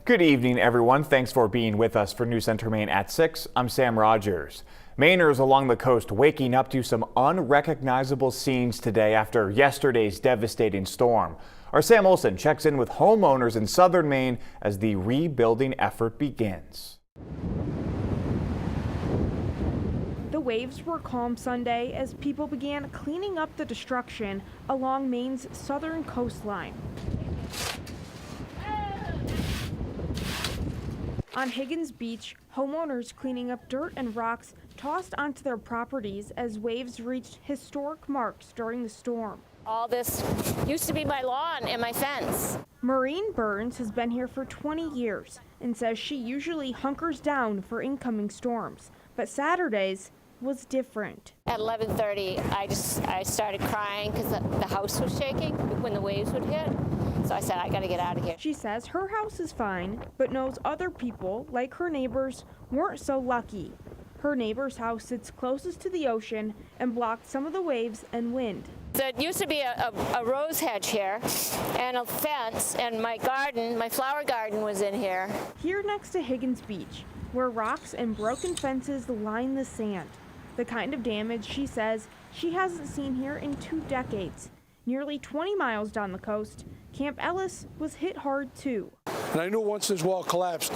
Good evening, everyone. Thanks for being with us for News Center Maine at 6. I'm Sam Rogers. Mainers along the coast waking up to some unrecognizable scenes today after yesterday's devastating storm. Our Sam Olson checks in with homeowners in southern Maine as the rebuilding effort begins. The waves were calm Sunday as people began cleaning up the destruction along Maine's southern coastline. On Higgins Beach, homeowners cleaning up dirt and rocks tossed onto their properties as waves reached historic marks during the storm. All this used to be my lawn and my fence. Maureen Burns has been here for 20 years and says she usually hunkers down for incoming storms, but Saturdays was different. At 11:30, I started crying because the house was shaking when the waves would hit. So I said, I got to get out of here. She says her house is fine, but knows other people, like her neighbors, weren't so lucky. Her neighbor's house sits closest to the ocean and blocked some of the waves and wind. There used to be a rose hedge here and a fence, and my garden, my flower garden was in here. Here next to Higgins Beach, where rocks and broken fences line the sand. The kind of damage she says she hasn't seen here in 2 decades. Nearly 20 miles down the coast, Camp Ellis was hit hard too. And I knew once this wall collapsed,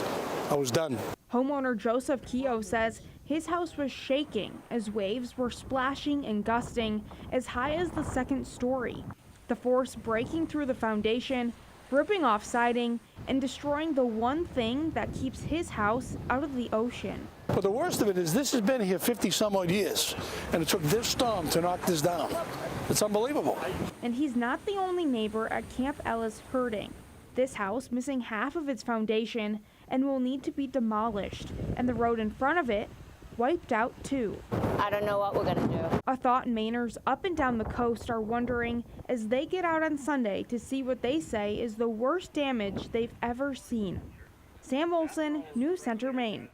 I was done. Homeowner Joseph Keogh says his house was shaking as waves were splashing and gusting as high as the 2nd story. The force breaking through the foundation, ripping off siding, and destroying the one thing that keeps his house out of the ocean. But the worst of it is this has been here 50 some odd years, and it took this storm to knock this down. It's unbelievable. And he's not the only neighbor at Camp Ellis hurting. This house missing half of its foundation and will need to be demolished, and the road in front of it wiped out too. I don't know what we're going to do. A thought Mainers up and down the coast are wondering as they get out on Sunday to see what they say is the worst damage they've ever seen. Sam Olson, News Center, Maine.